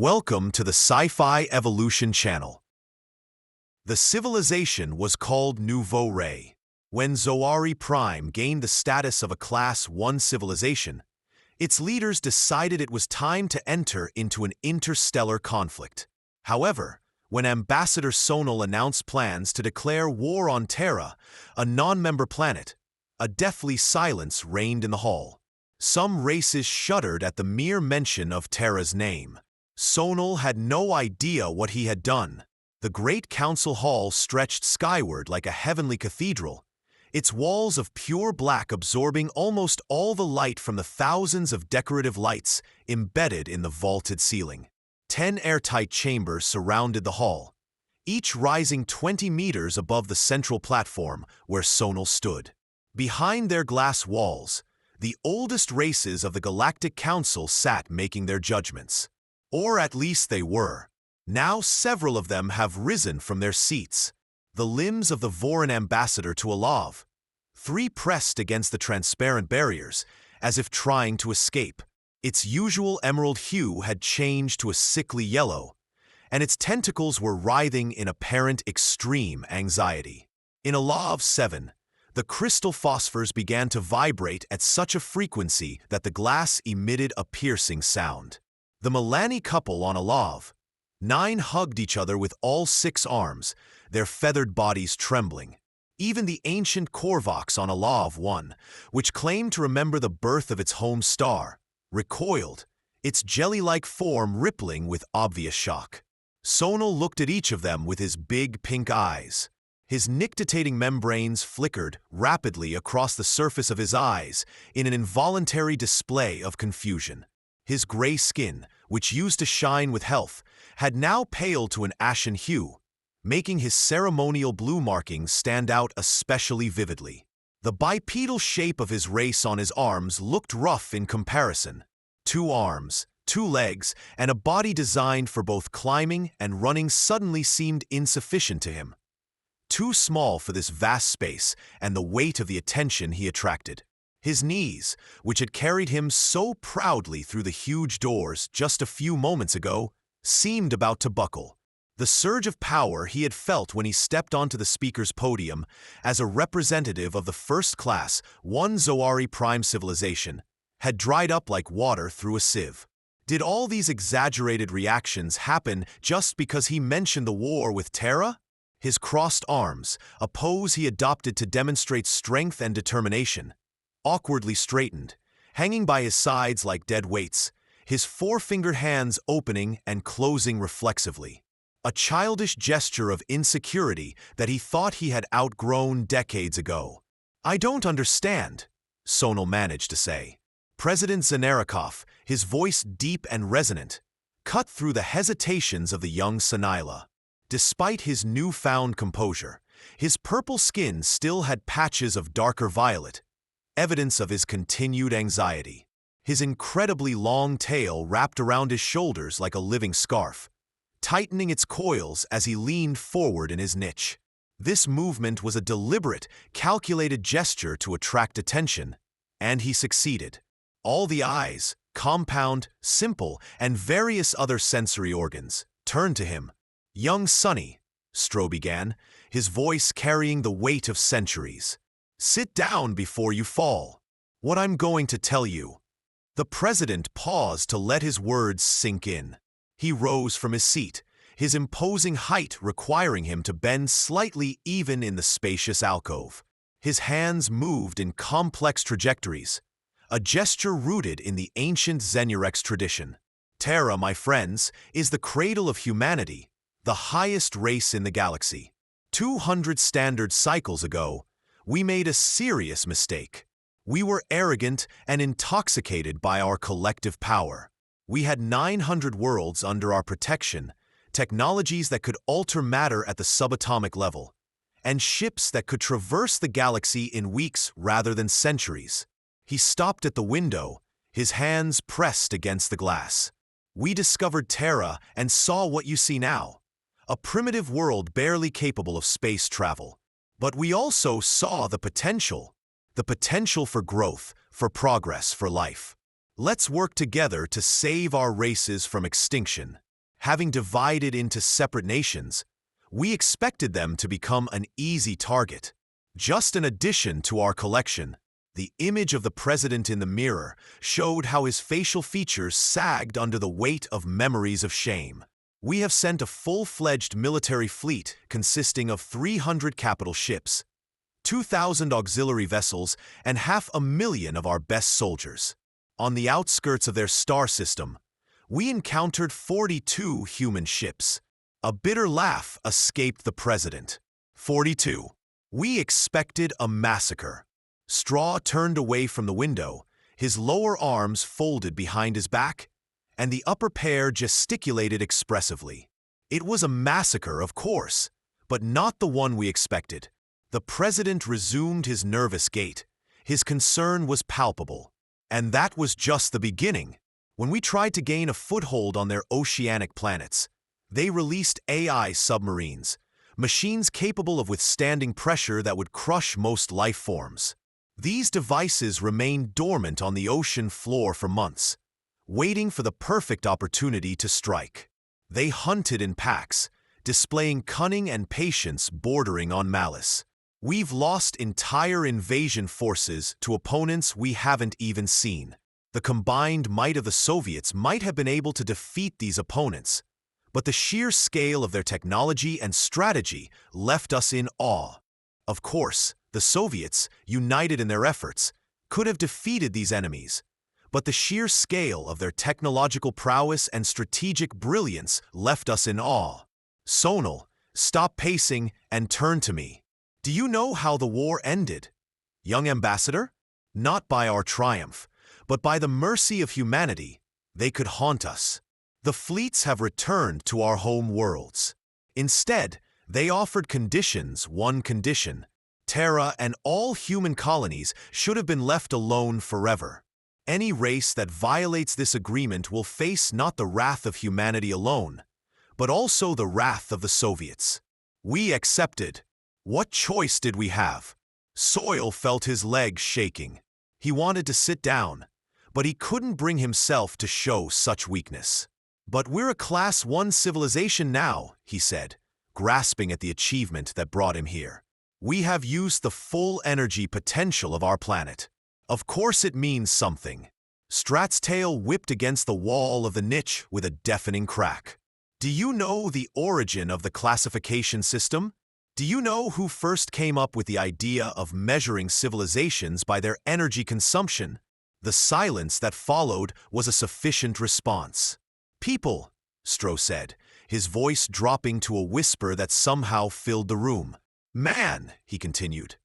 Welcome to the Sci-Fi Evolution channel. The civilization was called Nouveau Ray. When Zoari Prime gained the status of a Class 1 civilization, its leaders decided it was time to enter into an interstellar conflict. However, when Ambassador Sonal announced plans to declare war on Terra, a non-member planet, a deathly silence reigned in the hall. Some races shuddered at the mere mention of Terra's name. Sonal had no idea what he had done. The great council hall stretched skyward like a heavenly cathedral, its walls of pure black absorbing almost all the light from the thousands of decorative lights embedded in the vaulted ceiling. 10 airtight chambers surrounded the hall, each rising 20 meters above the central platform where Sonal stood. Behind their glass walls, the oldest races of the Galactic Council sat making their judgments. Or at least they were. Now several of them have risen from their seats, the limbs of the Voran ambassador to Alav, 3 pressed against the transparent barriers, as if trying to escape. Its usual emerald hue had changed to a sickly yellow, and its tentacles were writhing in apparent extreme anxiety. In Alav 7, the crystal phosphors began to vibrate at such a frequency that the glass emitted a piercing sound. The Milani couple on Alav 9 hugged each other with all 6 arms, their feathered bodies trembling. Even the ancient Korvox on Alav 1, which claimed to remember the birth of its home star, recoiled, its jelly-like form rippling with obvious shock. Sonal looked at each of them with his big pink eyes. His nictitating membranes flickered rapidly across the surface of his eyes in an involuntary display of confusion. His gray skin, which used to shine with health, had now paled to an ashen hue, making his ceremonial blue markings stand out especially vividly. The bipedal shape of his race on his arms looked rough in comparison. 2 arms, 2 legs, and a body designed for both climbing and running suddenly seemed insufficient to him. Too small for this vast space and the weight of the attention he attracted. His knees, which had carried him so proudly through the huge doors just a few moments ago, seemed about to buckle. The surge of power he had felt when he stepped onto the speaker's podium as a representative of the first-class 1 Zoari Prime civilization had dried up like water through a sieve. Did all these exaggerated reactions happen just because he mentioned the war with Terra? His crossed arms, a pose he adopted to demonstrate strength and determination, awkwardly straightened, hanging by his sides like dead weights, his 4-fingered hands opening and closing reflexively. A childish gesture of insecurity that he thought he had outgrown decades ago. "I don't understand," Sonal managed to say. President Zanarikov, his voice deep and resonant, cut through the hesitations of the young Sanila. Despite his newfound composure, his purple skin still had patches of darker violet, evidence of his continued anxiety. His incredibly long tail wrapped around his shoulders like a living scarf, tightening its coils as he leaned forward in his niche. This movement was a deliberate, calculated gesture to attract attention, and he succeeded. All the eyes, compound, simple, and various other sensory organs, turned to him. "Young Sonny," Stro began, his voice carrying the weight of centuries. "Sit down before you fall. What I'm going to tell you." The president paused to let his words sink in. He rose from his seat, his imposing height requiring him to bend slightly even in the spacious alcove. His hands moved in complex trajectories, a gesture rooted in the ancient Zenurex tradition. "Terra, my friends, is the cradle of humanity, the highest race in the galaxy. 200 standard cycles ago, we made a serious mistake. We were arrogant and intoxicated by our collective power. We had 900 worlds under our protection, technologies that could alter matter at the subatomic level, and ships that could traverse the galaxy in weeks rather than centuries." He stopped at the window, his hands pressed against the glass. "We discovered Terra and saw what you see now, a primitive world barely capable of space travel. But we also saw the potential for growth, for progress, for life. Let's work together to save our races from extinction." Having divided into separate nations, we expected them to become an easy target. Just an addition to our collection, the image of the president in the mirror showed how his facial features sagged under the weight of memories of shame. We have sent a full-fledged military fleet consisting of 300 capital ships, 2,000 auxiliary vessels, and 500,000 of our best soldiers. On the outskirts of their star system, we encountered 42 human ships. A bitter laugh escaped the president. 42. We expected a massacre. Straw turned away from the window, his lower arms folded behind his back, and the upper pair gesticulated expressively. It was a massacre, of course, but not the one we expected. The president resumed his nervous gait. His concern was palpable. And that was just the beginning. When we tried to gain a foothold on their oceanic planets, they released AI submarines, machines capable of withstanding pressure that would crush most life forms. These devices remained dormant on the ocean floor for months, waiting for the perfect opportunity to strike. They hunted in packs, displaying cunning and patience bordering on malice. We've lost entire invasion forces to opponents we haven't even seen. The combined might of the Soviets might have been able to defeat these opponents, but the sheer scale of their technology and strategy left us in awe. Of course, the Soviets, united in their efforts, could have defeated these enemies, but the sheer scale of their technological prowess and strategic brilliance left us in awe. Sonal, stop pacing and turn to me. Do you know how the war ended, young ambassador? Not by our triumph, but by the mercy of humanity. They could haunt us. The fleets have returned to our home worlds. Instead, they offered conditions, one condition. Terra and all human colonies should have been left alone forever. Any race that violates this agreement will face not the wrath of humanity alone, but also the wrath of the Soviets. We accepted. What choice did we have? Soil felt his legs shaking. He wanted to sit down, but he couldn't bring himself to show such weakness. But we're a Class 1 civilization now, he said, grasping at the achievement that brought him here. We have used the full energy potential of our planet. Of course it means something. Strat's tail whipped against the wall of the niche with a deafening crack. Do you know the origin of the classification system? Do you know who first came up with the idea of measuring civilizations by their energy consumption? The silence that followed was a sufficient response. People, Stroh said, his voice dropping to a whisper that somehow filled the room. Man, he continued,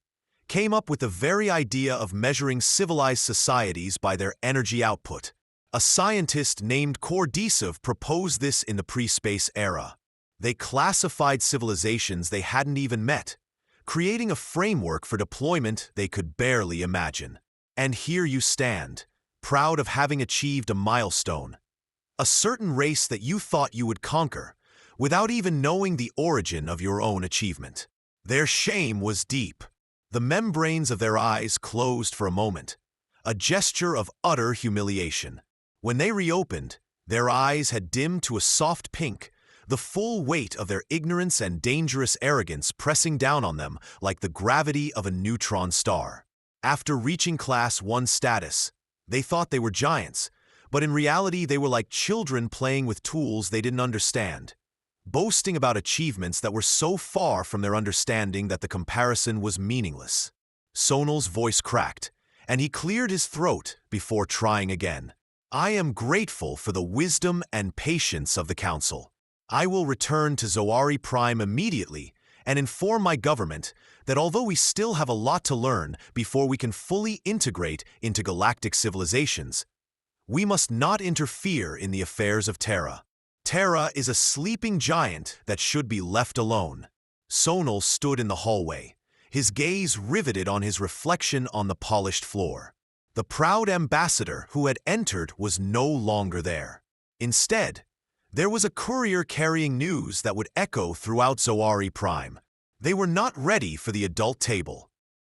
came up with the very idea of measuring civilized societies by their energy output. A scientist named Kordysov proposed this in the pre-space era. They classified civilizations they hadn't even met, creating a framework for deployment they could barely imagine. And here you stand, proud of having achieved a milestone. A certain race that you thought you would conquer, without even knowing the origin of your own achievement. Their shame was deep. The membranes of their eyes closed for a moment, a gesture of utter humiliation. When they reopened, their eyes had dimmed to a soft pink, the full weight of their ignorance and dangerous arrogance pressing down on them like the gravity of a neutron star. After reaching Class 1 status, they thought they were giants, but in reality they were like children playing with tools they didn't understand, boasting about achievements that were so far from their understanding that the comparison was meaningless. Sonal's voice cracked, and he cleared his throat before trying again. I am grateful for the wisdom and patience of the Council. I will return to Zoari Prime immediately and inform my government that although we still have a lot to learn before we can fully integrate into galactic civilizations, we must not interfere in the affairs of Terra. Terra is a sleeping giant that should be left alone. Sonal stood in the hallway, his gaze riveted on his reflection on the polished floor. The proud ambassador who had entered was no longer there. Instead, there was a courier carrying news that would echo throughout Zoari Prime. They were not ready for the adult table.